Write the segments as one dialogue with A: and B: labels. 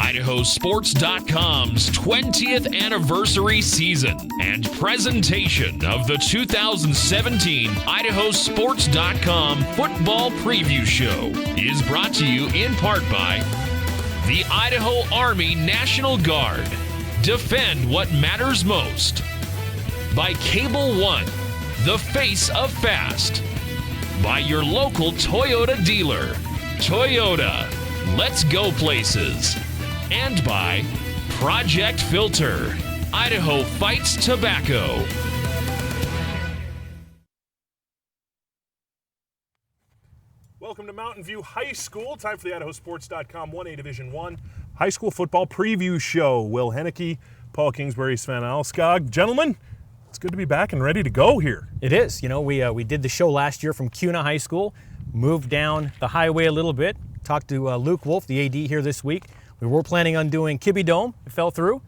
A: IdahoSports.com's 20th anniversary season and presentation of the 2017 IdahoSports.com Football Preview Show is brought to you in part by the Idaho Army National Guard. Defend what matters most. By Cable One, the face of fast. By your local Toyota dealer. Toyota, let's go places. And by Project Filter, Idaho fights tobacco.
B: Welcome to Mountain View High School. Time for the IdahoSports.com 1A Division I High School Football Preview Show. Will Hoenike, Paul Kingsbury, Sven Alskog. Gentlemen, it's good to be back and ready to go here.
C: It is. You know, we did the show last year from Hoenike High School, moved down the highway a little bit, talked to Luke Wolf, the AD here this week. We were planning on doing Kibbe Dome. It fell through,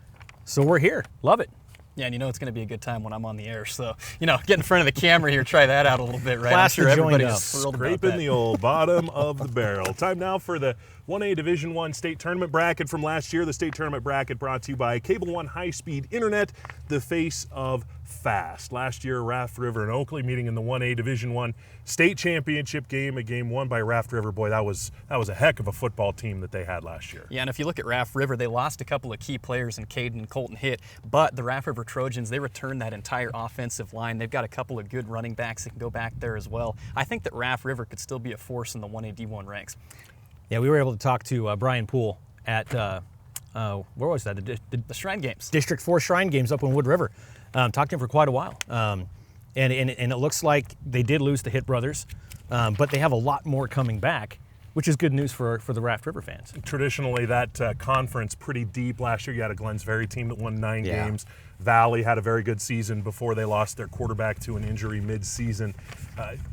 C: so we're here. Love it.
D: Yeah, and you know it's going to be a good time when I'm on the air. So, you know, get in front of the camera here, try that out a little bit, right?
C: I'm sure
D: everybody's thrilled about that.
B: Scraping the old bottom of the barrel. Time now for the 1A Division I state tournament bracket from last year. The state tournament bracket brought to you by Cable One High-Speed Internet, the face of fast. Last year, Raft River and Oakley meeting in the 1A Division I state championship game, a game won by Raft River. Boy, that was a heck of a football team that they had last year.
D: Yeah, and if you look at Raft River, they lost a couple of key players in Caden and Colton Hitt, but the Raft River Trojans, they returned that entire offensive line. They've got a couple of good running backs that can go back there as well. I think that Raft River could still be a force in the 1A D1 ranks.
C: Yeah, we were able to talk to Brian Poole at, where was that?
D: The Shrine Games.
C: District 4 Shrine Games up in Wood River. Talked to him for quite a while. And it looks like they did lose the Hitt brothers, but they have a lot more coming back, which is good news for the Raft River fans.
B: Traditionally, that conference pretty deep. Last year, you had a Glenns Ferry team that won 9 games. Valley had a very good season before they lost their quarterback to an injury mid-season.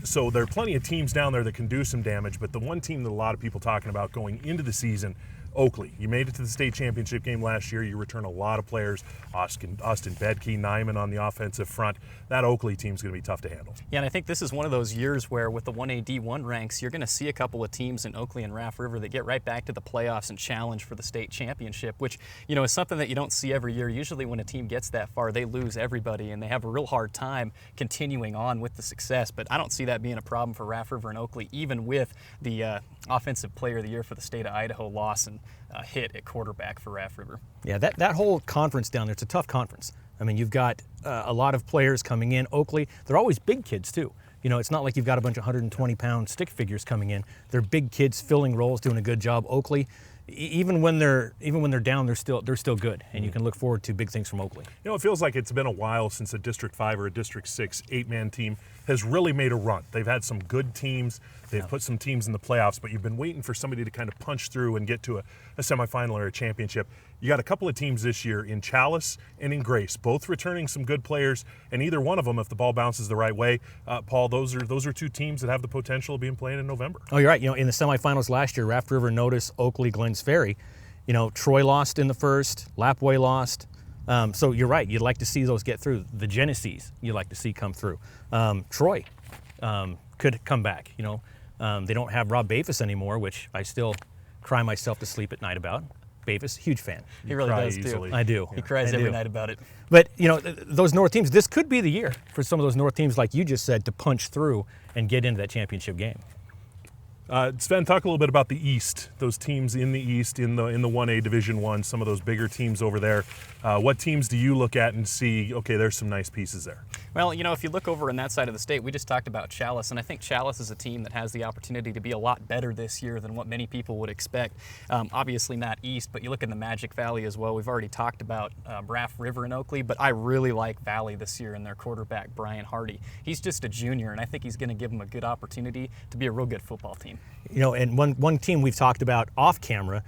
B: So there are plenty of teams down there that can do some damage, but the one team that a lot of people talking about going into the season, Oakley. You made it to the state championship game last year. You return a lot of players. Austin Bedke, Nyman on the offensive front. That Oakley team's going to be tough to handle.
D: Yeah, and I think this is one of those years where with the 1A D1 ranks, you're going to see a couple of teams in Oakley and Raft River that get right back to the playoffs and challenge for the state championship, which, you know, is something that you don't see every year. Usually when a team gets that far, they lose everybody and they have a real hard time continuing on with the success. But I don't see that being a problem for Raft River and Oakley, even with the Offensive Player of the Year for the state of Idaho loss and hit at quarterback for Raft River.
C: Yeah, that whole conference down there, it's a tough conference. I mean, you've got a lot of players coming in. Oakley, they're always big kids too. You know, it's not like you've got a bunch of 120-pound stick figures coming in. They're big kids filling roles, doing a good job. Oakley, even when they're down, they're still good, and you can look forward to big things from Oakley.
B: You know, it feels like it's been a while since a District 5 or a District 6 8-man team has really made a run. They've had some good teams. They've put some teams in the playoffs, but you've been waiting for somebody to kind of punch through and get to a semifinal or a championship. You got a couple of teams this year in Chalice and in Grace, both returning some good players, and either one of them, if the ball bounces the right way, Paul, those are two teams that have the potential of being playing in November.
C: Oh, you're right. You know, in the semifinals last year, Raft River, Notice, Oakley, Glenns Ferry, you know, Troy lost in the first, Lapwai lost. So you're right. You'd like to see those get through. The Genesees you'd like to see come through. Troy could come back. You know, they don't have Rob Bafus anymore, which I still cry myself to sleep at night about. Bafus, huge fan.
D: He really does
B: easily.
D: too.
C: I do.
D: He cries every night about it.
C: But you know, those North teams, this could be the year for some of those North teams, like you just said, to punch through and get into that championship game.
B: Sven, talk a little bit about the East, those teams in the East, in the 1A Division I, some of those bigger teams over there. What teams do you look at and see, okay, there's some nice pieces there?
D: Well, you know, if you look over on that side of the state, we just talked about Chalice, and I think Chalice is a team that has the opportunity to be a lot better this year than what many people would expect. Obviously not East, but you look in the Magic Valley as well. We've already talked about Raft River and Oakley, but I really like Valley this year and their quarterback, Brian Hardy. He's just a junior, and I think he's going to give them a good opportunity to be a real good football team.
C: You know, and one team we've talked about off camera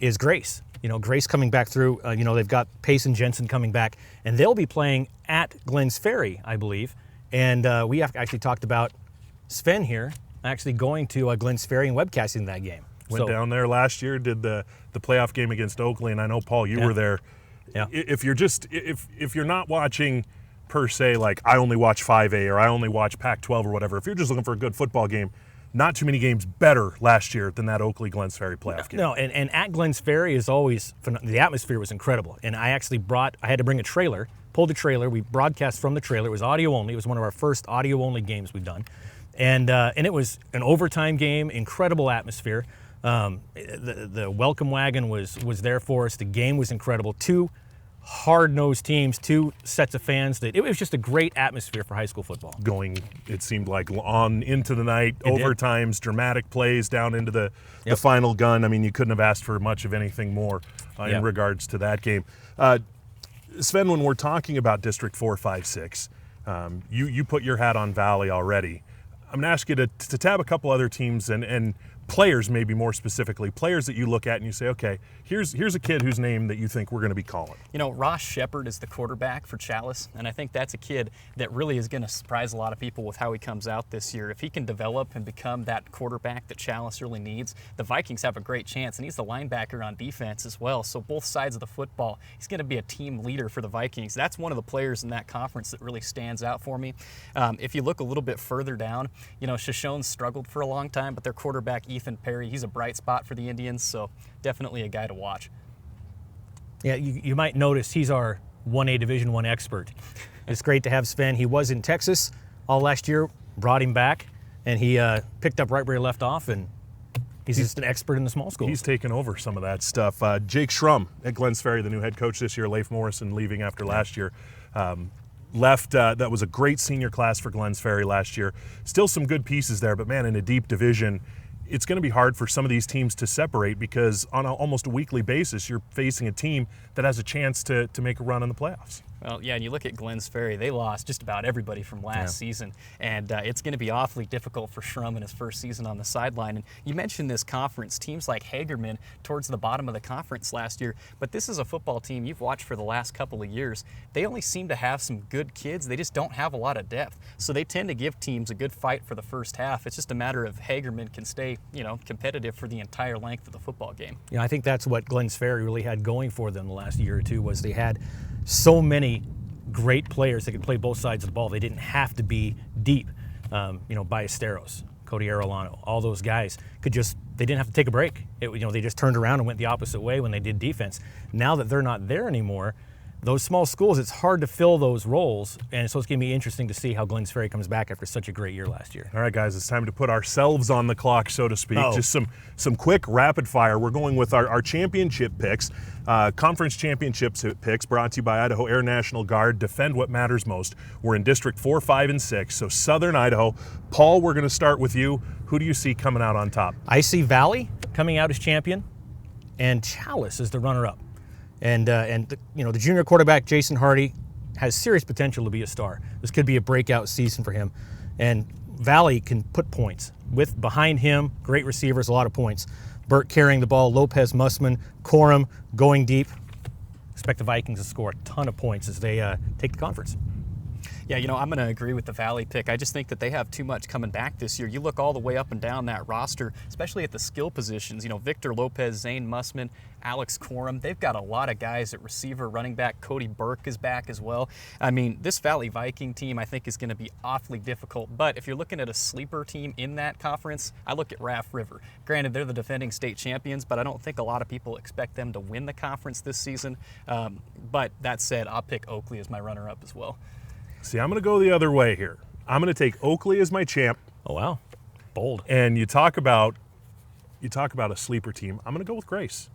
C: is Grace. You know, Grace coming back through. You know, they've got Pace and Jensen coming back, and they'll be playing at Glenns Ferry, I believe. And we have actually talked about Sven here actually going to Glenns Ferry and webcasting that game.
B: Went down there last year, did the playoff game against Oakley, and I know, Paul, you were there.
C: Yeah.
B: If you're not watching per se, like I only watch 5A or I only watch Pac-12 or whatever, if you're just looking for a good football game, not too many games better last year than that Oakley-Glens Ferry playoff game.
C: No, and at Glens Ferry is always, the atmosphere was incredible. And I actually I had to bring a trailer, pulled the trailer, we broadcast from the trailer. It was audio only. It was one of our first audio only games we've done. And it was an overtime game, incredible atmosphere. The welcome wagon was there for us. The game was incredible. Two hard-nosed teams, two sets of fans. It was just a great atmosphere for high school football.
B: Going, it seemed like, on into the night, overtimes, dramatic plays down into the final gun. I mean, you couldn't have asked for much of anything more in regards to that game. Sven, when we're talking about District 4, 5, 6, you put your hat on Valley already. I'm going to ask you to tab a couple other teams and players, maybe more specifically, players that you look at and you say, okay, here's a kid whose name that you think we're going to be calling.
D: You know, Ross Shepard is the quarterback for Chalice, and I think that's a kid that really is going to surprise a lot of people with how he comes out this year. If he can develop and become that quarterback that Chalice really needs, the Vikings have a great chance, and he's the linebacker on defense as well, so both sides of the football, he's going to be a team leader for the Vikings. That's one of the players in that conference that really stands out for me. If you look a little bit further down, you know, Shoshone's struggled for a long time, but their quarterback, Ethan Perry, he's a bright spot for the Indians, so definitely a guy to watch.
C: Yeah, you might notice he's our 1A Division I expert. It's great to have Sven. He was in Texas all last year, brought him back, and he picked up right where he left off, and he's just an expert in the small schools.
B: He's taken over some of that stuff. Jake Schrum at Glens Ferry, the new head coach this year. Leif Morrison leaving after last year. Left. That was a great senior class for Glens Ferry last year. Still some good pieces there, but man, in a deep division, it's going to be hard for some of these teams to separate because on almost a weekly basis, you're facing a team that has a chance to make a run in the playoffs.
D: Well, yeah, and you look at Glens Ferry, they lost just about everybody from last season, and it's going to be awfully difficult for Schrum in his first season on the sideline. And you mentioned this conference, teams like Hagerman towards the bottom of the conference last year, but this is a football team you've watched for the last couple of years. They only seem to have some good kids. They just don't have a lot of depth, so they tend to give teams a good fight for the first half. It's just a matter of Hagerman can stay, you know, competitive for the entire length of the football game.
C: You know, I think that's what Glens Ferry really had going for them the last year or two was they had so many great players that could play both sides of the ball. They didn't have to be deep. You know, Ballesteros, Cody Arellano, all those guys they didn't have to take a break. They just turned around and went the opposite way when they did defense. Now that they're not there anymore, those small schools, it's hard to fill those roles, and so it's going to be interesting to see how Glens Ferry comes back after such a great year last year.
B: All right, guys, it's time to put ourselves on the clock, so to speak. Just some quick rapid fire. We're going with our championship picks, conference championship picks brought to you by Idaho Air National Guard. Defend what matters most. We're in District 4, 5, and 6, so Southern Idaho. Paul, we're going to start with you. Who do you see coming out on top?
C: I see Valley coming out as champion, and Chalice as the runner-up. And the junior quarterback, Jason Hardy, has serious potential to be a star. This could be a breakout season for him. And Valley can put points. With behind him, great receivers, a lot of points. Burt carrying the ball, Lopez, Mussman, Corum going deep. Expect the Vikings to score a ton of points as they take the conference.
D: Yeah, you know, I'm going to agree with the Valley pick. I just think that they have too much coming back this year. You look all the way up and down that roster, especially at the skill positions. You know, Victor Lopez, Zane Mussman, Alex Corum. They've got a lot of guys at receiver, running back. Cody Burke is back as well. I mean, this Valley Viking team I think is going to be awfully difficult. But if you're looking at a sleeper team in that conference, I look at Raft River. Granted, they're the defending state champions, but I don't think a lot of people expect them to win the conference this season. But that said, I'll pick Oakley as my runner-up as well.
B: See, I'm going to go the other way here. I'm going to take Oakley as my champ.
C: Oh, wow. Bold.
B: And you talk about a sleeper team. I'm going to go with Grace.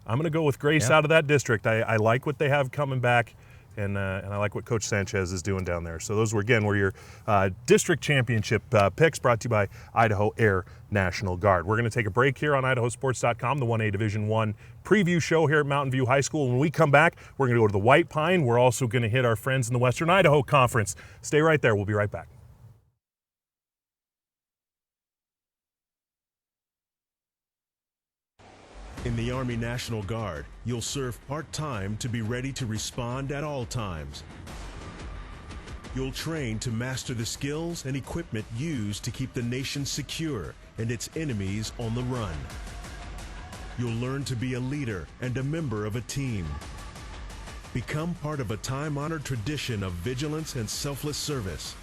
B: I'm going to go with Grace out of that district. I like what they have coming back, and I like what Coach Sanchez is doing down there. So those were your district championship picks brought to you by Idaho Air National Guard. We're going to take a break here on IdahoSports.com, the 1A Division I preview show here at Mountain View High School. When we come back, we're going to go to the White Pine. We're also going to hit our friends in the Western Idaho Conference. Stay right there. We'll be right back.
E: In the Army National Guard, you'll serve part-time to be ready to respond at all times. You'll train to master the skills and equipment used to keep the nation secure and its enemies on the run. You'll learn to be a leader and a member of a team. Become part of a time-honored tradition of vigilance and selfless service.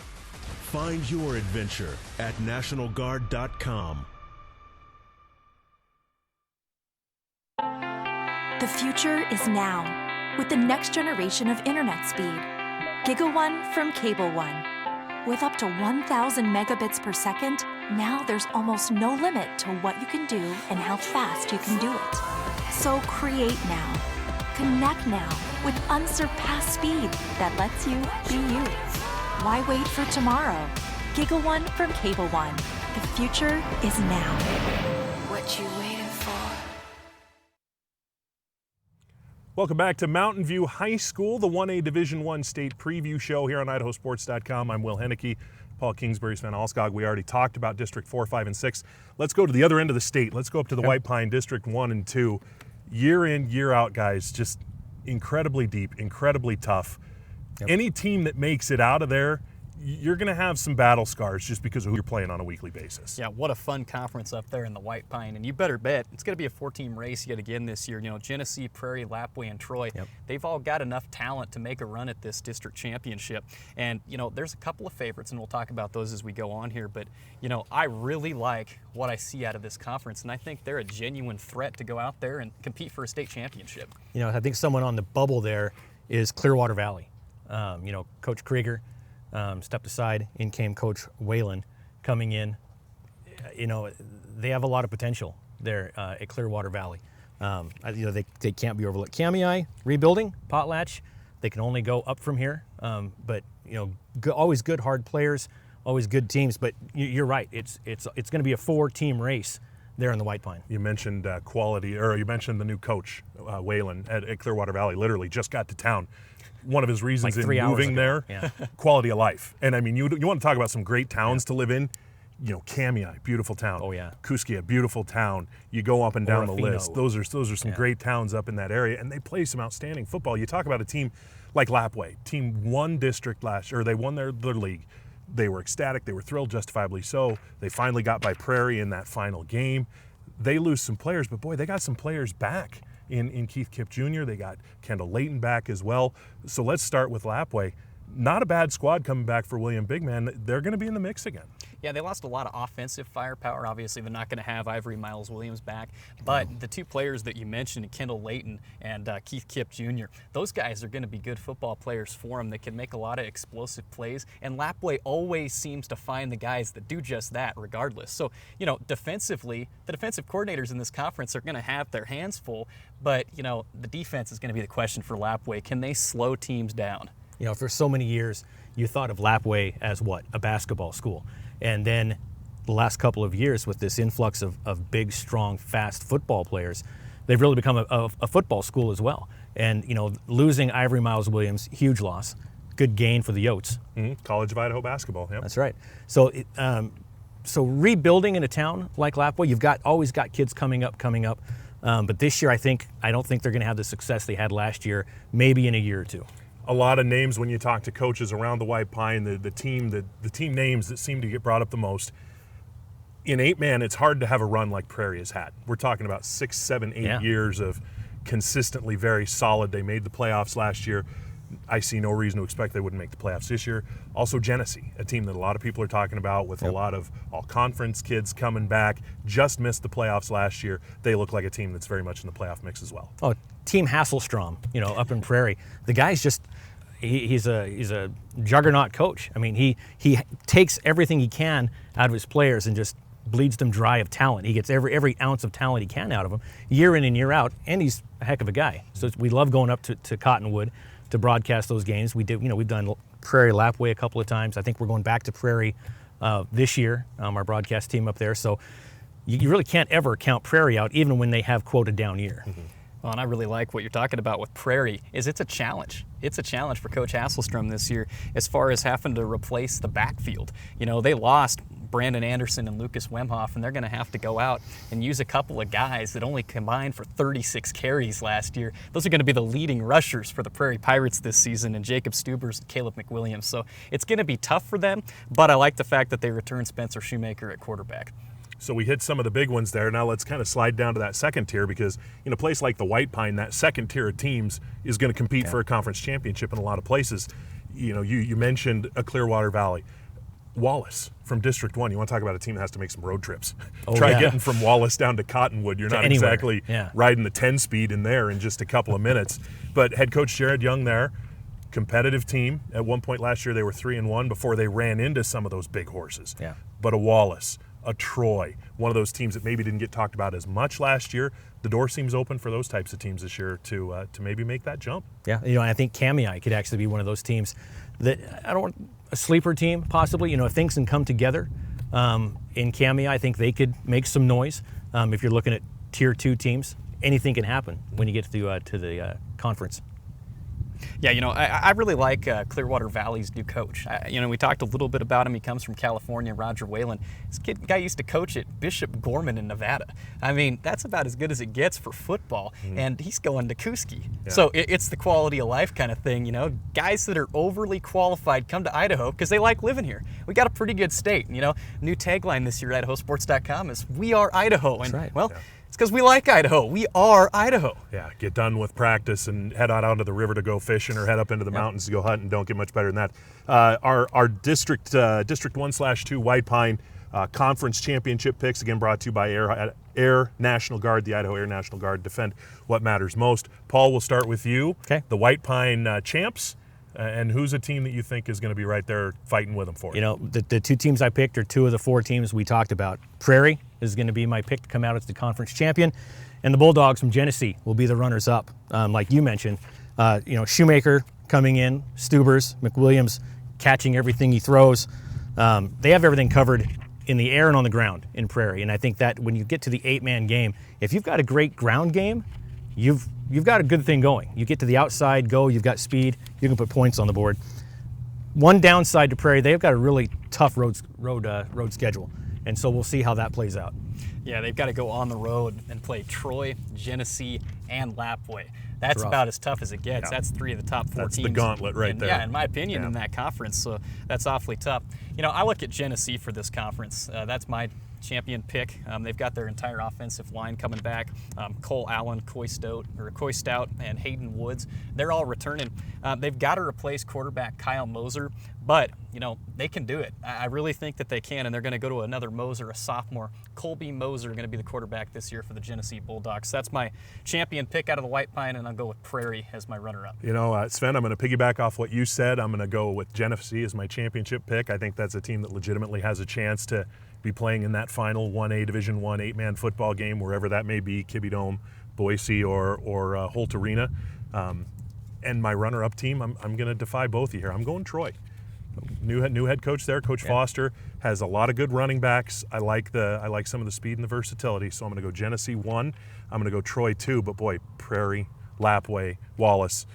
E: Find your adventure at NationalGuard.com.
F: The future is now, with the next generation of internet speed. GigaOne from Cable One. With up to 1,000 megabits per second, now there's almost no limit to what you can do and how fast you can do it. So create now. Connect now with unsurpassed speed that lets you be you. Why wait for tomorrow? GigaOne from Cable One. The future is now.
G: What you waiting for?
B: Welcome back to Mountain View High School, the 1A Division I State Preview Show here on IdahoSports.com. I'm Will Hoenike, Paul Kingsbury, Sven Alskog. We already talked about District 4, 5, and 6. Let's go to the other end of the state. Let's go up to the White Pine District 1 and 2. Year in, year out, guys, just incredibly deep, incredibly tough. Any team that makes it out of there, you're going to have some battle scars just because of who you're playing on a weekly basis.
D: Yeah, what a fun conference up there in the White Pine. And you better bet it's going to be a 4-team race yet again this year. You know, Genesee, Prairie, Lapwai, and Troy, they've all got enough talent to make a run at this district championship. And, you know, there's a couple of favorites, and we'll talk about those as we go on here. But, you know, I really like what I see out of this conference, and I think they're a genuine threat to go out there and compete for a state championship.
C: You know, I think someone on the bubble there is Clearwater Valley. You know, Coach Krieger stepped aside. In came Coach Whalen coming in. You know, they have a lot of potential there at Clearwater Valley. You know, they can't be overlooked. Kamei rebuilding, Potlatch, they can only go up from here. But you know, always good hard players, always good teams. But you're right. It's going to be a 4-team race there in the White Pine. You
B: mentioned quality, or you mentioned the new coach, Whalen, at Clearwater Valley. Literally just got to town. One of his reasons
C: like
B: in moving there, quality of life. And I mean, you want to talk about some great towns to live in. You know, Kamei, beautiful town.
C: Oh yeah.
B: Kuskia, beautiful town. You go up and down the list. Those are some great towns up in that area, and they play some outstanding football. You talk about a team like Lapwai. Team won district last year. They won their league. They were ecstatic. They were thrilled, justifiably so. They finally got by Prairie in that final game. They lose some players, but boy, they got some players back. In Keith Kipp Jr., they got Kendall Layton back as well. So let's start with Lapwai. Not a bad squad coming back for William Bigman. They're going to be in the mix again.
D: Yeah, they lost a lot of offensive firepower. Obviously, they're not going to have Ivory Miles Williams back. But the two players that you mentioned, Kendall Layton and Keith Kipp Jr., those guys are going to be good football players for them that can make a lot of explosive plays. And Lapwai always seems to find the guys that do just that regardless. So, you know, defensively, the defensive coordinators in this conference are going to have their hands full. But, you know, the defense is going to be the question for Lapwai. Can they slow teams down?
C: You know, for so many years, you thought of Lapwai as what? A basketball school. And then the last couple of years with this influx of big, strong, fast football players, they've really become a football school as well. And, you know, losing Ivory Miles Williams, huge loss. Good gain for the Yotes.
B: College of Idaho basketball, yep.
C: That's right. So so rebuilding in a town like Lapwai, you've always got kids coming up. But this year, I don't think they're going to have the success they had last year, maybe in a year or two.
B: A lot of names when you talk to coaches around the White Pine, the team names that seem to get brought up the most. In 8-man, it's hard to have a run like Prairie has had. We're talking about 6, 7, 8 years of consistently very solid. They made the playoffs last year. I see no reason to expect they wouldn't make the playoffs this year. Also Genesee, a team that a lot of people are talking about with a lot of all-conference kids coming back, just missed the playoffs last year. They look like a team that's very much in the playoff mix as well.
C: Oh, Team Hasselstrom, you know, up in Prairie. The guy's just, he's a juggernaut coach. I mean, he takes everything he can out of his players and just bleeds them dry of talent. He gets every ounce of talent he can out of them, year in and year out, and he's a heck of a guy. So we love going up to Cottonwood to broadcast those games. We did, you know, we've done Prairie Lapwai a couple of times. I think we're going back to Prairie this year, our broadcast team up there. So you really can't ever count Prairie out, even when they have quoted down year.
D: Well, and I really like what you're talking about with Prairie. It's a challenge. It's a challenge for Coach Hasselstrom this year as far as having to replace the backfield. You know, they lost Brandon Anderson and Lucas Wemhoff, and they're going to have to go out and use a couple of guys that only combined for 36 carries last year. Those are going to be the leading rushers for the Prairie Pirates this season, and Jacob Stubers and Caleb McWilliams. So it's going to be tough for them, but I like the fact that they return Spencer Shoemaker at quarterback.
B: So we hit some of the big ones there. Now let's kind of slide down to that second tier, because in a place like the White Pine, that second tier of teams is going to compete for a conference championship in a lot of places. You know, you mentioned a Clearwater Valley. Wallace from District 1. You want to talk about a team that has to make some road trips.
C: Oh,
B: Try
C: yeah.
B: getting from Wallace down to Cottonwood. You're not
C: anywhere.
B: exactly
C: Yeah.
B: riding the 10-speed in there in just a couple of minutes. But head coach Jared Young there, competitive team. At one point last year, they were 3-1 before they ran into some of those big horses.
C: Yeah.
B: But a Wallace, a Troy, one of those teams that maybe didn't get talked about as much last year. The door seems open for those types of teams this year to maybe make that jump.
C: Yeah, I think Kamei could actually be one of those teams that I don't want a sleeper team possibly. If things can come together in Kamei, I think they could make some noise. If you're looking at Tier 2 teams, anything can happen when you get to the conference.
D: Yeah, I really like Clearwater Valley's new coach. We talked a little bit about him. He comes from California, Roger Whalen. This guy used to coach at Bishop Gorman in Nevada. I mean, that's about as good as it gets for football, and he's going to Kuski. Yeah. So it's the quality of life kind of thing, Guys that are overly qualified come to Idaho because they like living here. We got a pretty good state, New tagline this year at IdahoSports.com is "We are Idaho."
C: That's right.
D: Well, it's because we like Idaho. We are Idaho.
B: Yeah, get done with practice and head out onto the river to go fishing or head up into the mountains to go hunting. Don't get much better than that. Our District 1/2 White Pine Conference Championship picks, again brought to you by Air National Guard, the Idaho Air National Guard. Defend what matters most. Paul, we'll start with you.
C: Okay.
B: The White Pine champs. And who's a team that you think is going to be right there fighting with them for it?
C: The two teams I picked are two of the four teams we talked about. Prairie is going to be my pick to come out as the conference champion, and the Bulldogs from Genesee will be the runners-up. Like you mentioned, Shoemaker coming in, Stubers, McWilliams catching everything he throws. They have everything covered in the air and on the ground in Prairie, and I think that when you get to the 8-man game, if you've got a great ground game, you've got a good thing going. You get to the outside, you've got speed, you can put points on the board. One downside to Prairie, they've got a really tough road schedule, and so we'll see how that plays out.
D: Yeah, they've got to go on the road and play Troy, Genesee, and Lapwai. That's about as tough as it gets. Yeah. That's three of the top four teams.
B: That's the gauntlet there.
D: Yeah, in my opinion, in that conference. So that's awfully tough. I look at Genesee for this conference. That's my champion pick. They've got their entire offensive line coming back. Cole Allen, Coy Stout, and Hayden Woods. They're all returning. They've got to replace quarterback Kyle Moser, but they can do it. I really think that they can, and they're going to go to another Moser, a sophomore. Colby Moser going to be the quarterback this year for the Genesee Bulldogs. That's my champion pick out of the White Pine, and I'll go with Prairie as my runner-up.
B: Sven, I'm going to piggyback off what you said. I'm going to go with Genesee as my championship pick. I think that's a team that legitimately has a chance to be playing in that final 1A Division I 8-man football game, wherever that may be, Kibbe Dome, Boise, or Holt Arena. And my runner-up team, I'm going to defy both of you here. I'm going Troy. New head coach there, Coach Foster, has a lot of good running backs. I like some of the speed and the versatility, so I'm going to go Genesee 1. I'm going to go Troy 2, but boy, Prairie, Lapwai, Wallace,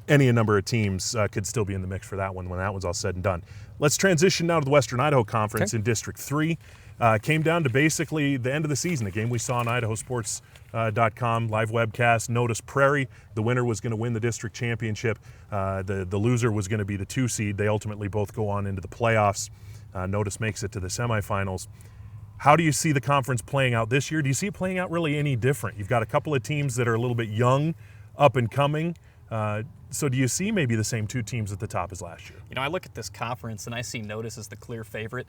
B: any number of teams could still be in the mix for that one when that one's all said and done. Let's transition now to the Western Idaho Conference in District 3. Came down to basically the end of the season, a game we saw on IdahoSports.com live webcast. Notice Prairie, the winner was going to win the district championship. The loser was going to be the 2 seed. They ultimately both go on into the playoffs. Notice makes it to the semifinals. How do you see the conference playing out this year? Do you see it playing out really any different? You've got a couple of teams that are a little bit young, up and coming. So do you see maybe the same 2 teams at the top as last year?
D: I look at this conference and I see Notice as the clear favorite.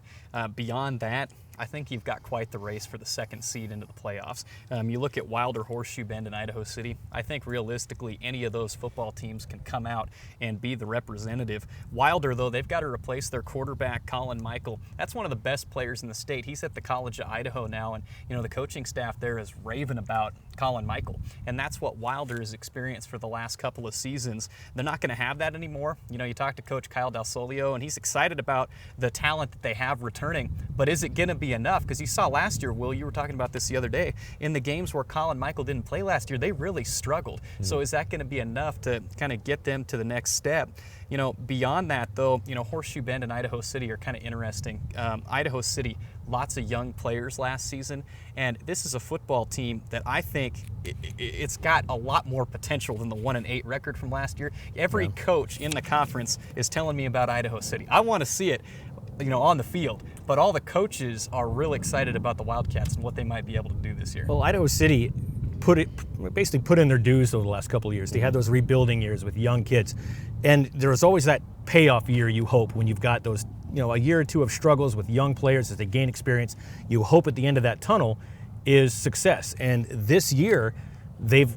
D: Beyond that, I think you've got quite the race for the 2nd seed into the playoffs. You look at Wilder, Horseshoe Bend, and Idaho City. I think realistically any of those football teams can come out and be the representative. Wilder, though, they've got to replace their quarterback, Colin Michael. That's one of the best players in the state. He's at the College of Idaho now, and the coaching staff there is raving about Colin Michael. And that's what Wilder has experienced for the last couple of seasons. They're not going to have that anymore. You talk to Coach Kyle Del Solio, and he's excited about the talent that they have returning. But is it going to be enough? Because you saw last year, Will, you were talking about this the other day, in the games where Colin Michael didn't play last year, they really struggled. So is that going to be enough to kind of get them to the next step? Beyond that, though, Horseshoe Bend and Idaho City are kind of interesting. Idaho City, lots of young players last season, and this is a football team that I think it's got a lot more potential than the 1-8 record from last year. Every coach in the conference is telling me about Idaho City. I want to see it, on the field, but all the coaches are real excited about the Wildcats and what they might be able to do this year.
C: Well, Idaho City basically put in their dues over the last couple of years. They had those rebuilding years with young kids, and there's always that payoff year you hope when you've got those a year or two of struggles with young players as they gain experience. You hope at the end of that tunnel is success. And this year, they've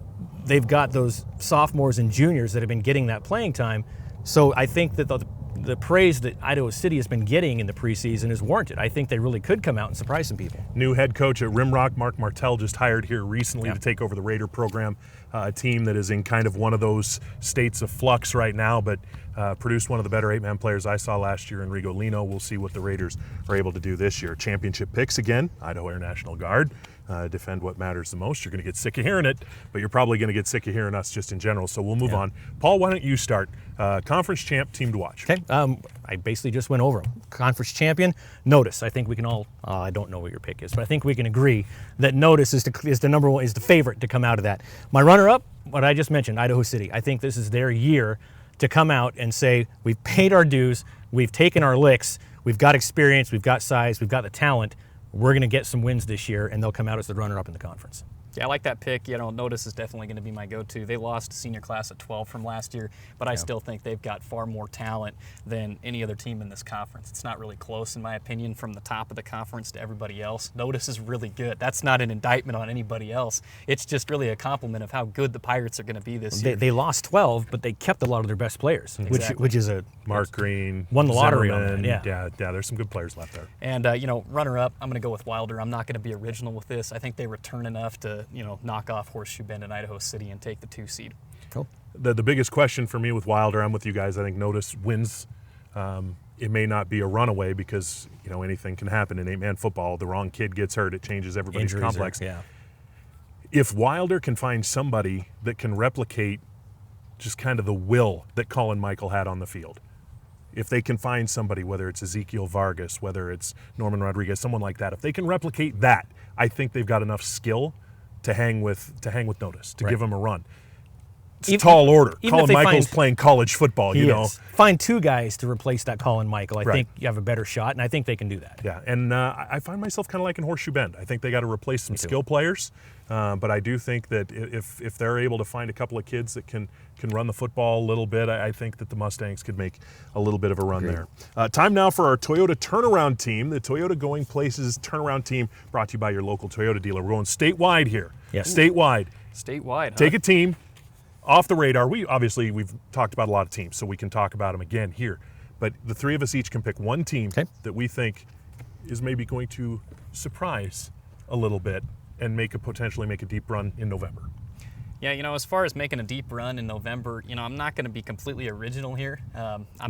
C: got those sophomores and juniors that have been getting that playing time. So I think that the praise that Idaho City has been getting in the preseason is warranted. I think they really could come out and surprise some people.
B: New head coach at Rimrock, Mark Martell, just hired here recently to take over the Raider program, a team that is in kind of one of those states of flux right now, but produced one of the better 8-man players I saw last year in Rigolino. We'll see what the Raiders are able to do this year. Championship picks again, Idaho Air National Guard. Defend what matters the most. You're going to get sick of hearing it, but you're probably going to get sick of hearing us just in general, so we'll move on. Paul, why don't you start? Conference champ, team to watch.
C: Okay, I basically just went over them. Conference champion, Notice. I think we can all, I don't know what your pick is, but I think we can agree that Notice is the number one, is the favorite to come out of that. My runner-up, what I just mentioned, Idaho City. I think this is their year to come out and say, we've paid our dues, we've taken our licks, we've got experience, we've got size, we've got the talent. We're going to get some wins this year, and they'll come out as the runner-up in the conference. Yeah, I like that pick. Notice is definitely going to be my go-to. They lost senior class at 12 from last year, but I still think they've got far more talent than any other team in this conference. It's not really close, in my opinion, from the top of the conference to everybody else. Notice is really good. That's not an indictment on anybody else. It's just really a compliment of how good the Pirates are going to be this year. They lost 12, but they kept a lot of their best players, which is a
B: Mark Green,
C: won the lottery on
B: them. Yeah, there's some good players left there.
D: And runner-up, I'm going to go with Wilder. I'm not going to be original with this. I think they return enough to knock off Horseshoe Bend and Idaho City and take the 2 seed.
C: Cool.
B: The biggest question for me with Wilder, I'm with you guys. I think Notice wins. It may not be a runaway because anything can happen in 8-man football. The wrong kid gets hurt, it changes everybody's complex. If Wilder can find somebody that can replicate just kind of the will that Colin Michael had on the field, if they can find somebody, whether it's Ezekiel Vargas, whether it's Norman Rodriguez, someone like that, if they can replicate that, I think they've got enough skill to hang with Notice, to give them a run. It's a tall order. Colin Michael's playing college football,
C: Find 2 guys to replace that Colin Michael. I think you have a better shot, and I think they can do that.
B: Yeah, and I find myself kind of like in Horseshoe Bend. I think they got to replace some skill players, but I do think that if they're able to find a couple of kids that can run the football a little bit, I think that the Mustangs could make a little bit of a run there. Time now for our Toyota Turnaround Team, the Toyota Going Places Turnaround Team, brought to you by your local Toyota dealer. We're going statewide here.
C: Yes.
B: Statewide.
D: Statewide, huh?
B: Take a team off the radar. We've talked about a lot of teams, so we can talk about them again here. But the 3 of us each can pick one team that we think is maybe going to surprise a little bit and potentially make a deep run in November.
D: Yeah, as far as making a deep run in November, I'm not going to be completely original here.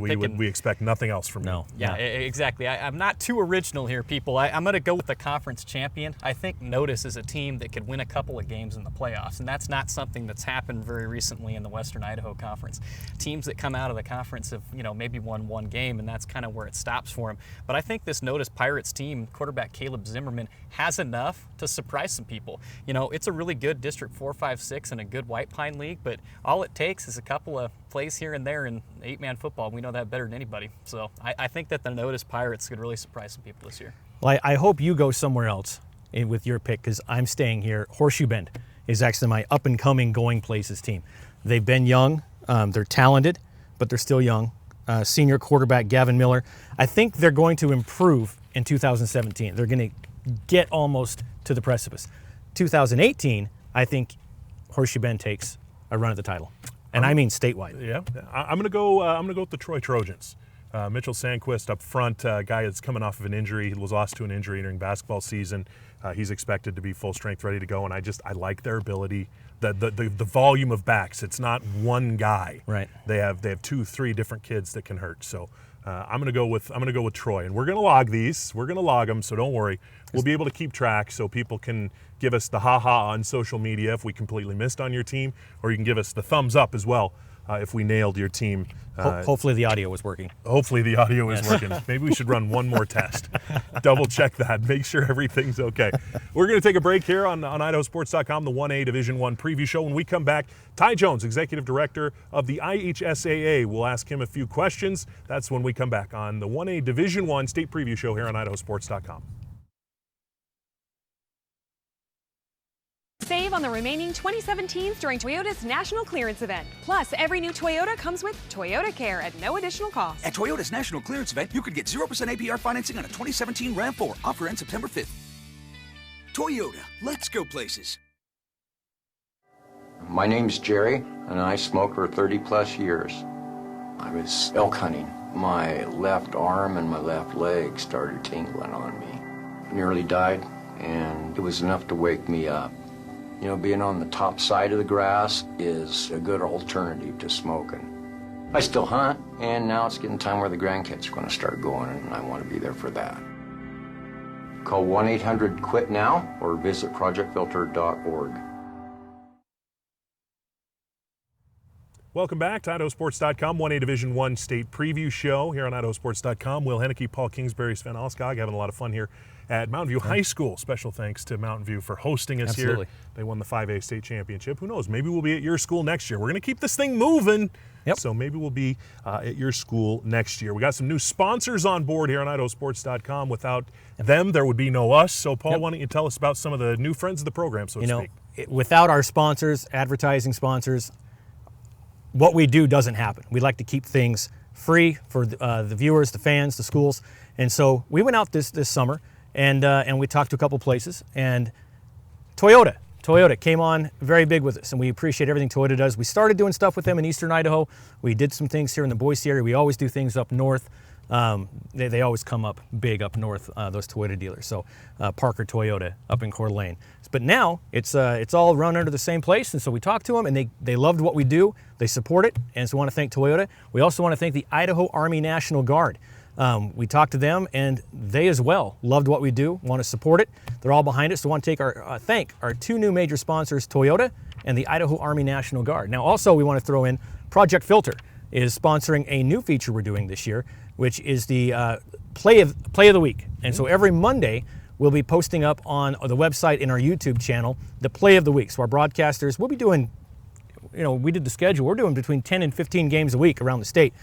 B: We expect nothing else from you.
D: Yeah, exactly. I'm not too original here, people. I'm going to go with the conference champion. I think Notice is a team that could win a couple of games in the playoffs, and that's not something that's happened very recently in the Western Idaho Conference. Teams that come out of the conference have, maybe won 1 game, and that's kind of where it stops for them. But I think this Notice Pirates team, quarterback Caleb Zimmerman, has enough to surprise some people. It's a really good District 4, 5, 6 and a good White Pine League, but all it takes is a couple of plays here and there in 8-man football. We know that better than anybody. So I think that the Notice Pirates could really surprise some people this year.
C: Well, I hope you go somewhere else with your pick, because I'm staying here. Horseshoe Bend is actually my up-and-coming Going Places team. They've been young. They're talented, but they're still young. Senior quarterback Gavin Miller. I think they're going to improve in 2017. They're going to get almost to the precipice. 2018, I think Horseshoe Bend takes a run at the title, and I mean statewide.
B: Yeah, I'm gonna go with the Troy Trojans. Mitchell Sandquist up front, guy that's coming off of an injury. He was lost to an injury during basketball season. He's expected to be full strength, ready to go, and I like their ability. The volume of backs. It's not one guy.
C: Right.
B: They have 2, 3 different kids that can hurt. So I'm gonna go with Troy, and we're gonna log these. We're gonna log them, so don't worry. We'll be able to keep track so people can give us the ha-ha on social media if we completely missed on your team, or you can give us the thumbs up as well if we nailed your team.
C: Hopefully the audio was working.
B: Hopefully the audio is working. Maybe we should run one more test. Double check that. Make sure everything's okay. We're going to take a break here on IdahoSports.com, the 1A Division I preview show. When we come back, Ty Jones, Executive Director of the IHSAA. We'll ask him a few questions. That's when we come back on the 1A Division I State Preview Show here on IdahoSports.com.
H: Save on the remaining 2017s during Toyota's National Clearance Event. Plus, every new Toyota comes with Toyota Care at no additional cost.
I: At Toyota's National Clearance Event, you could get 0% APR financing on a 2017 RAV4. Offer ends September 5th. Toyota, let's go places.
J: My name's Jerry, and I smoked for 30-plus years. I was elk hunting. My left arm and my left leg started tingling on me. Nearly died, and it was enough to wake me up. You know, being on the top side of the grass is a good alternative to smoking. I still hunt, and now it's getting time where the grandkids are going to start going, and I want to be there for that. Call 1-800-QUIT-NOW or visit projectfilter.org.
B: Welcome back to IdahoSports.com, 1A Division I State Preview Show here on IdahoSports.com. Will Hoenike, Paul Kingsbury, Sven Alskog having a lot of fun here at Mountain View High School. Special thanks to Mountain View for hosting us here. They won the 5A state championship. Who knows? Maybe we'll be at your school next year. We're going to keep this thing moving.
C: Yep.
B: So maybe we'll be at your school next year. We got some new sponsors on board here on IdahoSports.com. Without them, there would be no us. So, Paul, why don't you tell us about some of the new friends of the program, so to speak?
C: Without our sponsors, advertising sponsors, what we do doesn't happen. We like to keep things free for the viewers, the fans, the schools. And so we went out this summer and we talked to a couple places. And Toyota came on very big with us, and we appreciate everything Toyota does. We started doing stuff with them in eastern Idaho. We did some things here in the Boise area. We always do things up north. They always come up big up north, those Toyota dealers. So Parker Toyota up in Coeur d'Alene. But now it's all run under the same place, and so we talked to them, and they loved what we do. They support it, and so we want to thank Toyota. We also want to thank the Idaho Army National Guard. We talked to them, and they as well loved what we do, want to support it. They're all behind us. So we want to thank our two new major sponsors, Toyota and the Idaho Army National Guard. Now, also, we want to throw in Project Filter is sponsoring a new feature we're doing this year, which is the play of the week. And so every Monday, we'll be posting up on the website in our YouTube channel the play of the week. So our broadcasters, we'll be doing, we did the schedule. We're doing between 10 and 15 games a week around the state.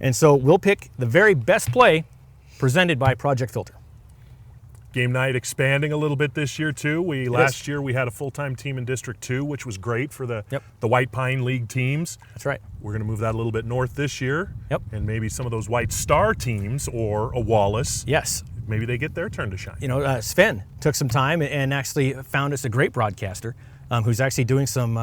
C: And so we'll pick the very best play presented by Project Filter.
B: Game night expanding a little bit this year, too. Last year we had a full-time team in District 2, which was great for the White Pine League teams.
C: That's right.
B: We're going to move that a little bit north this year.
C: Yep.
B: And maybe some of those White Star teams or a Wallace.
C: Yes.
B: Maybe they get their turn to shine.
C: Sven took some time and actually found us a great broadcaster who's actually doing some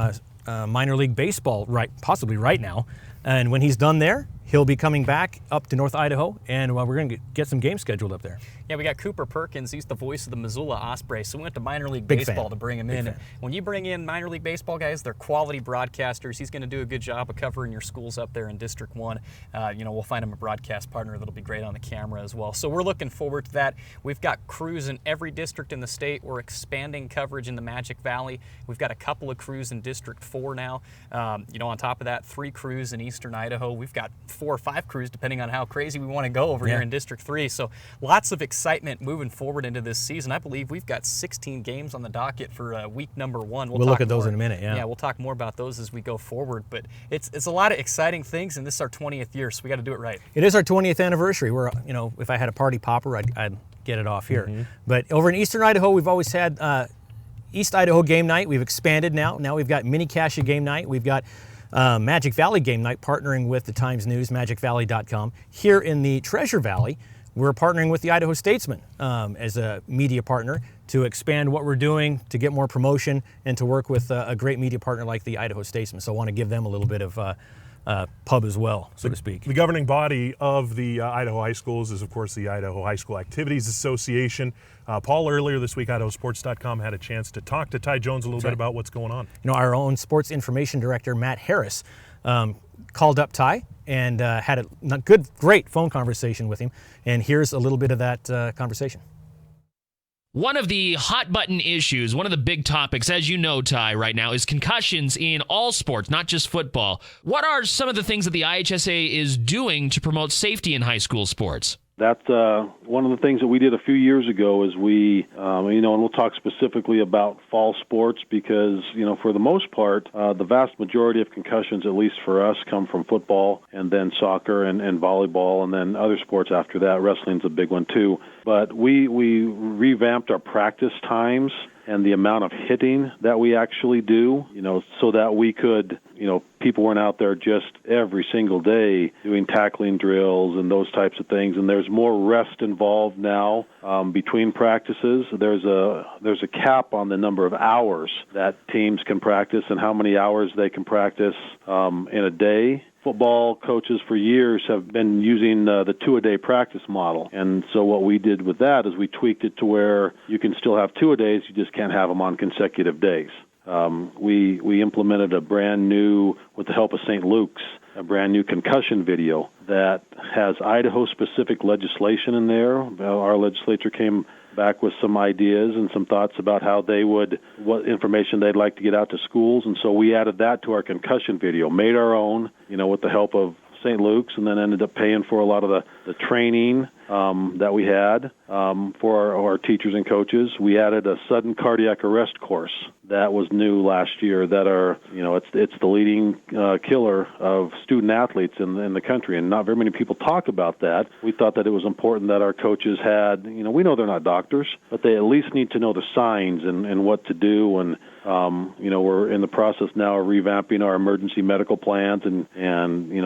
C: minor league baseball possibly right now. And when he's done there, he'll be coming back up to North Idaho, and we're going to get some games scheduled up there.
D: Yeah, we got Cooper Perkins. He's the voice of the Missoula Ospreys, so we went to minor league baseball to bring him in. When you bring in minor league baseball guys, they're quality broadcasters. He's going to do a good job of covering your schools up there in District 1. We'll find him a broadcast partner that'll be great on the camera as well. So we're looking forward to that. We've got crews in every district in the state. We're expanding coverage in the Magic Valley. We've got a couple of crews in District 4 now. On top of that, 3 crews in eastern Idaho. We've got 4 or 5 crews, depending on how crazy we want to go over here in District 3. So lots of excitement moving forward into this season. I believe we've got 16 games on the docket for week number 1.
C: We'll look at those in a minute,
D: Yeah, we'll talk more about those as we go forward. But it's a lot of exciting things, and this is our 20th year, so we got to do it right.
C: It is our 20th anniversary. We're, if I had a party popper, I'd get it off here. Mm-hmm. But over in eastern Idaho, we've always had East Idaho game night. We've expanded now. Now we've got Mini Cassia game night. We've got Magic Valley game night, partnering with the Times News, magicvalley.com. Here in the Treasure Valley, we're partnering with the Idaho Statesman as a media partner to expand what we're doing, to get more promotion, and to work with a great media partner like the Idaho Statesman. So I want to give them a little bit of pub as well, so to speak.
B: The governing body of the Idaho High Schools is, of course, the Idaho High School Activities Association. Paul, earlier this week, IdahoSports.com had a chance to talk to Ty Jones a little bit about what's going on.
C: Our own sports information director, Matt Harris, called up Ty and had a great phone conversation with him. And here's a little bit of that conversation.
A: One of the hot button issues, one of the big topics, as you know, Ty, right now, is concussions in all sports, not just football. What are some of the things that the IHSA is doing to promote safety in high school sports?
K: That's one of the things that we did a few years ago is we, and we'll talk specifically about fall sports because, for the most part, the vast majority of concussions, at least for us, come from football and then soccer and volleyball and then other sports after that. Wrestling's a big one too. But we revamped our practice times and the amount of hitting that we actually do, so that we could, people weren't out there just every single day doing tackling drills and those types of things. And there's more rest involved now between practices. There's a cap on the number of hours that teams can practice and how many hours they can practice in a day. Football coaches for years have been using the 2-a-day practice model. And so what we did with that is we tweaked it to where you can still have 2-a-days, you just can't have them on consecutive days. We implemented a brand new, with the help of St. Luke's, a brand new concussion video that has Idaho-specific legislation in there. Our legislature came back with some ideas and some thoughts about what information they'd like to get out to schools, and so we added that to our concussion video, made our own, with the help of St. Luke's, and then ended up paying for a lot of the training that we had for our teachers and coaches. We added a sudden cardiac arrest course that was new last year that it's the leading killer of student athletes in the country, and not very many people talk about that. We thought that it was important that our coaches had, we know they're not doctors, but they at least need to know the signs and what to do, and we're in the process now of revamping our emergency medical plans and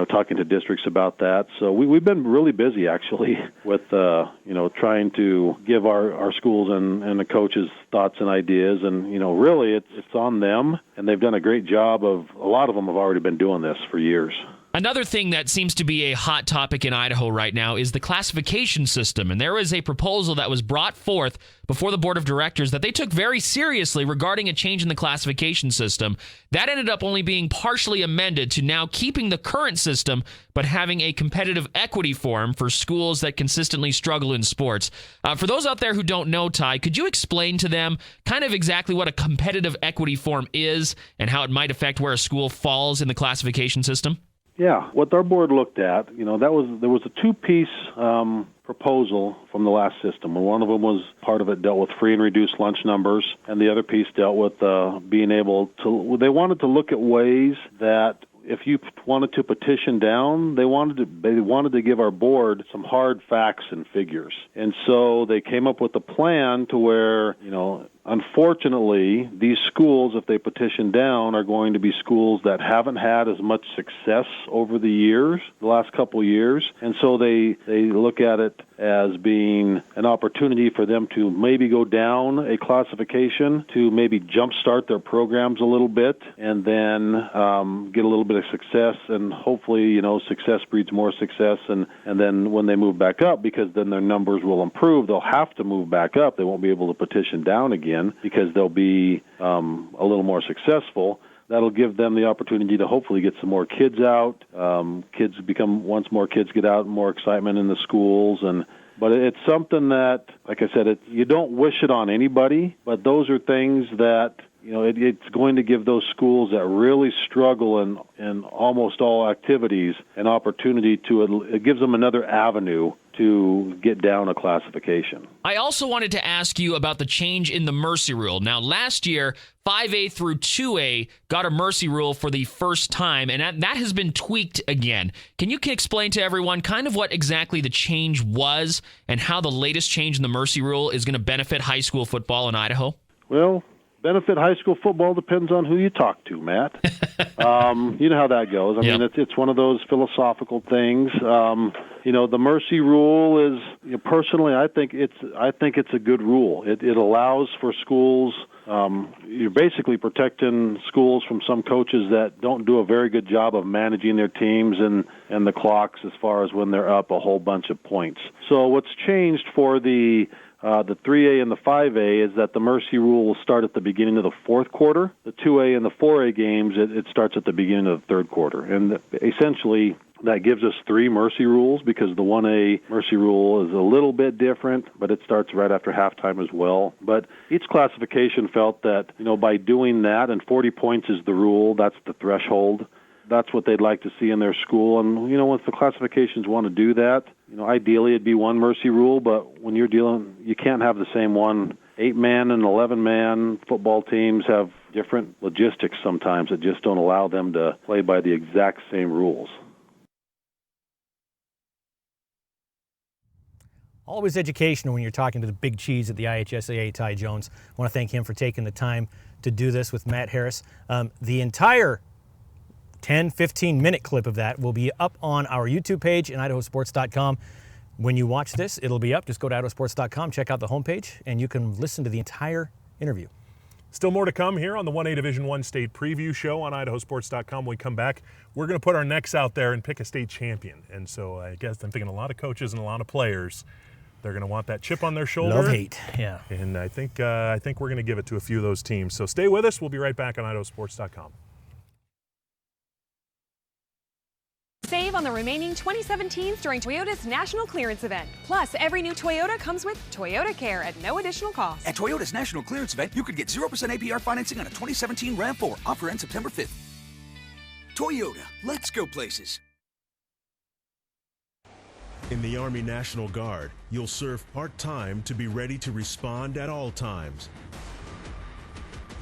K: talking to districts about that. So we've been really busy actually with trying to give our schools and the coaches thoughts and ideas, and really it's on them, and they've done a great job a lot of them have already been doing this for years.
A: Another thing that seems to be a hot topic in Idaho right now is the classification system. And there is a proposal that was brought forth before the board of directors that they took very seriously regarding a change in the classification system. That ended up only being partially amended to now keeping the current system, but having a competitive equity form for schools that consistently struggle in sports. For those out there who don't know, Ty, could you explain to them kind of exactly what a competitive equity form is and how it might affect where a school falls in the classification system?
K: Yeah, what our board looked at, there was a two-piece proposal from the last system. One of them was, part of it dealt with free and reduced lunch numbers, and the other piece dealt with being able to, they wanted to look at ways that if you wanted to petition down, they wanted to give our board some hard facts and figures. And so they came up with a plan to where, unfortunately, these schools, if they petition down, are going to be schools that haven't had as much success over the last couple of years. And so they look at it as being an opportunity for them to maybe go down a classification, to maybe jumpstart their programs a little bit, and then get a little bit of success, and hopefully, success breeds more success, and then when they move back up, because then their numbers will improve, they'll have to move back up. They won't be able to petition down again because they'll be a little more successful. That'll give them the opportunity to hopefully get some more kids out. Once more kids get out, more excitement in the schools. But it's something that, like I said, you don't wish it on anybody, but those are things that, it's going to give those schools that really struggle in almost all activities an opportunity it gives them another avenue to get down a classification.
A: I also wanted to ask you about the change in the mercy rule. Now, last year, 5A through 2A got a mercy rule for the first time, and that has been tweaked again. Can you explain to everyone kind of what exactly the change was and how the latest change in the mercy rule is going to benefit high school football in Idaho?
K: Well, benefit high school football depends on who you talk to, Matt. You know how that goes. I mean, it's one of those philosophical things. The mercy rule is, personally, I think it's a good rule. It allows for schools. You're basically protecting schools from some coaches that don't do a very good job of managing their teams and the clocks as far as when they're up a whole bunch of points. So what's changed for the 3A and the 5A is that the mercy rule will start at the beginning of the fourth quarter. The 2A and the 4A games, it starts at the beginning of the third quarter. And essentially, that gives us 3 mercy rules, because the 1A mercy rule is a little bit different, but it starts right after halftime as well. But each classification felt that, by doing that, and 40 points is the rule, that's the threshold, that's what they'd like to see in their school. And, if the classifications want to do that, ideally it'd be 1 mercy rule, but when you're you can't have the same one. 8-man and 11-man football teams have different logistics sometimes that just don't allow them to play by the exact same rules.
C: always educational when you're talking to the big cheese at the IHSAA, Ty Jones. I want to thank him for taking the time to do this with Matt Harris. The entire 10, 15-minute clip of that will be up on our YouTube page and IdahoSports.com. When you watch this, it'll be up. Just go to IdahoSports.com, check out the homepage, and you can listen to the entire interview.
B: Still more to come here on the 1A Division I State Preview Show on IdahoSports.com. When we come back, we're going to put our necks out there and pick a state champion. And so I guess I'm thinking a lot of coaches and a lot of players, they're going to want that chip on their shoulder.
C: Love-hate, yeah.
B: And I think we're going to give it to a few of those teams. So stay with us. We'll be right back on IdahoSports.com.
H: Save on the remaining 2017s during Toyota's National Clearance Event. Plus, every new Toyota comes with Toyota Care at no additional cost.
I: At Toyota's National Clearance Event, you could get 0% APR financing on a 2017 RAV4. Offer ends September 5th. Toyota, let's go places.
E: In the Army National Guard, you'll serve part-time to be ready to respond at all times.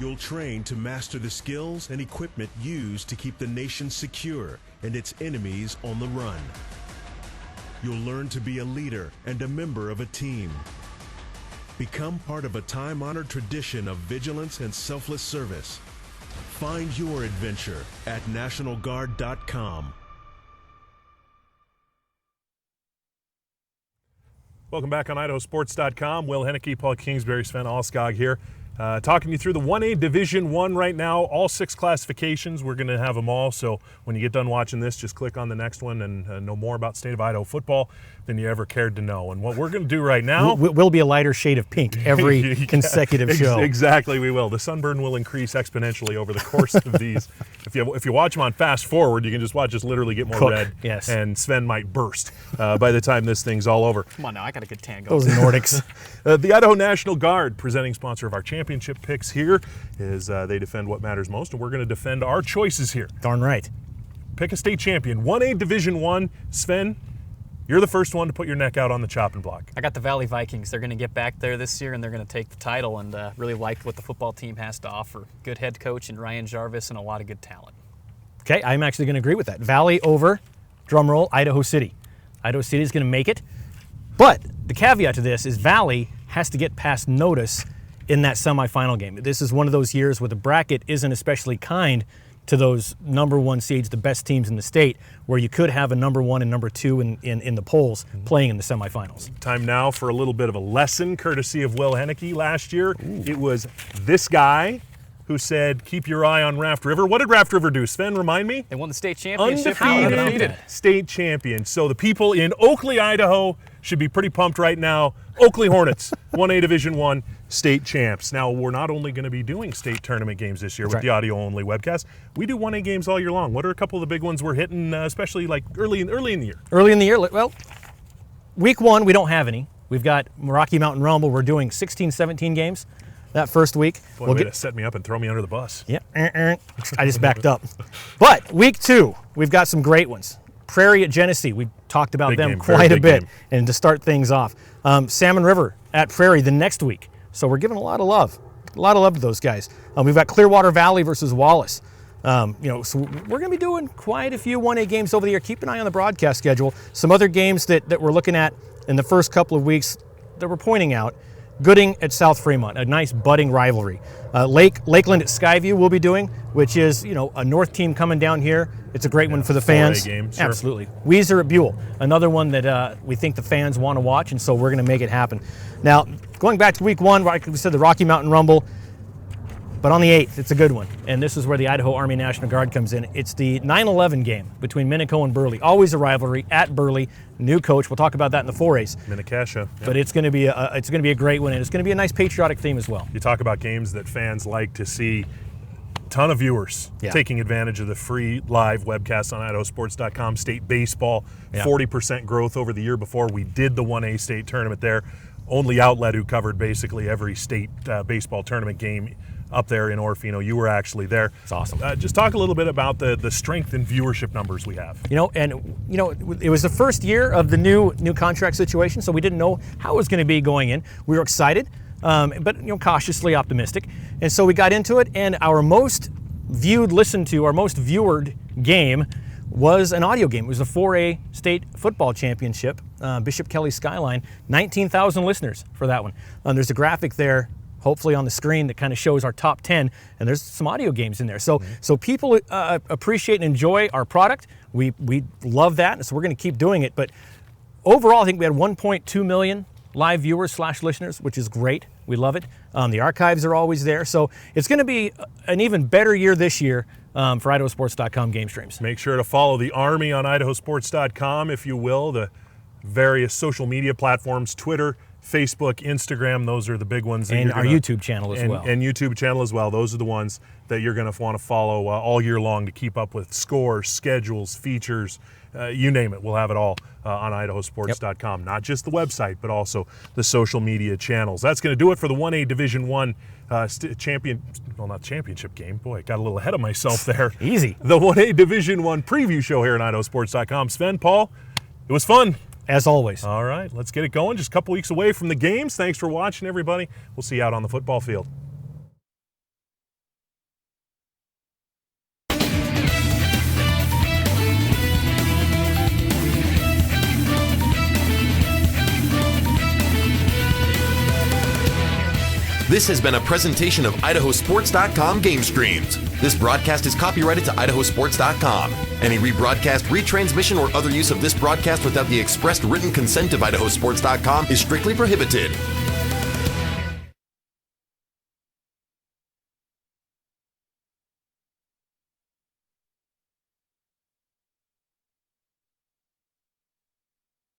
E: You'll train to master the skills and equipment used to keep the nation secure and its enemies on the run. You'll learn to be a leader and a member of a team. Become part of a time-honored tradition of vigilance and selfless service. Find your adventure at NationalGuard.com.
B: Welcome back on IdahoSports.com. Will Hoenike, Paul Kingsbury, Sven Alskog here. Talking you through the 1A Division I right now, all 6 classifications. We're going to have them all, so when you get done watching this, just click on the next one and know more about state of Idaho football than you ever cared to know. And what we're going to do right now...
C: We'll be a lighter shade of pink every consecutive show.
B: Exactly, we will. The sunburn will increase exponentially over the course of these. If you watch them on fast forward, you can just watch us literally get more red.
C: Yes.
B: And Sven might burst by the time this thing's all over.
D: Come on now, I got a good tan going.
C: Those Nordics.
B: The Idaho National Guard, presenting sponsor of our championship picks here, is they defend what matters most, and we're going to defend our choices here.
C: Darn right.
B: Pick a state champion. 1A Division I. Sven, you're the first one to put your neck out on the chopping block.
D: I got the Valley Vikings. They're going to get back there this year, and they're going to take the title, and really like what the football team has to offer. Good head coach and Ryan Jarvis and a lot of good talent.
C: Okay, I'm actually going to agree with that. Valley over, drumroll, Idaho City. Idaho City is going to make it. But the caveat to this is Valley has to get past notice in that semifinal game. This is one of those years where the bracket isn't especially kind to those number 1 seeds, the best teams in the state, where you could have a number 1 and number 2 in the polls playing in the semifinals.
B: Time now for a little bit of a lesson, courtesy of Will Hoenike last year. Ooh. It was this guy who said, keep your eye on Raft River. What did Raft River do? Sven, remind me?
D: They won the state championship.
B: Undefeated state champion. So the people in Oakley, Idaho should be pretty pumped right now. Oakley Hornets, 1A Division I state champs. Now, we're not only going to be doing state tournament games this year with the audio-only webcast. We do 1A games all year long. What are a couple of the big ones we're hitting, especially like early in the year?
C: Early in the year? Well, week 1, we don't have any. We've got Rocky Mountain Rumble. We're doing 16, 17 games that first week.
B: Boy, way to set me up and throw me under the bus.
C: Yeah, I just backed up. But week 2, we've got some great ones. Prairie at Genesee, we talked about them quite a bit. And to start things off, Salmon River at Prairie the next week. So we're giving a lot of love to those guys. We've got Clearwater Valley versus Wallace. So we're going to be doing quite a few 1A games over the year. Keep an eye on the broadcast schedule. Some other games that we're looking at in the first couple of weeks that we're pointing out. Gooding at South Fremont, a nice budding rivalry. Lakeland at Skyview we'll be doing, which is a North team coming down here. It's a great one for the fans.
B: 4A game, sure.
C: Absolutely. Weezer at Buell, another one that we think the fans want to watch, and so we're going to make it happen. Now, going back to week 1, like we said, the Rocky Mountain Rumble, but on the 8th, it's a good one, and this is where the Idaho Army National Guard comes in. It's the 9/11 game between Hoenike and Burley. Always a rivalry at Burley. New coach. We'll talk about that in the 4As.
B: Minnecasia. Yep.
C: But it's going to be a great one, and it's going to be a nice patriotic theme as well.
B: You talk about games that fans like to see. Ton of viewers taking advantage of the free live webcast on IdahoSports.com. State baseball, 40% growth over the year before. We did the 1A state tournament there. Only outlet who covered basically every state baseball tournament game up there in Orfino. You were actually there.
C: It's awesome.
B: Just talk a little bit about the strength in viewership numbers we have.
C: It was the first year of the new contract situation, so we didn't know how it was going to be going in. We were excited. But cautiously optimistic. And so we got into it, and our most viewed game was an audio game. It was the 4A state football championship, Bishop Kelly Skyline. 19,000 listeners for that one. There's a graphic there, hopefully on the screen, that kind of shows our top 10, and there's some audio games in there. So people appreciate and enjoy our product. We love that, so we're going to keep doing it. But overall, I think we had 1.2 million live viewers / listeners, which is great. We love it. The archives are always there. So it's going to be an even better year this year for IdahoSports.com game streams.
B: Make sure to follow the Army on IdahoSports.com, if you will. The various social media platforms, Twitter, Facebook, Instagram, those are the big ones.
C: And our YouTube channel as well.
B: And YouTube channel as well. Those are the ones that you're going to want to follow all year long to keep up with scores, schedules, features, you name it. We'll have it all on IdahoSports.com. Yep. Not just the website, but also the social media channels. That's going to do it for the 1A Division I not championship game. Boy, got a little ahead of myself there.
C: Easy.
B: The 1A Division I preview show here on IdahoSports.com. Sven, Paul, it was fun.
C: As always.
B: All right, let's get it going. Just a couple weeks away from the games. Thanks for watching, everybody. We'll see you out on the football field.
L: This has been a presentation of IdahoSports.com game streams. This broadcast is copyrighted to IdahoSports.com. Any rebroadcast, retransmission, or other use of this broadcast without the expressed written consent of IdahoSports.com is strictly prohibited.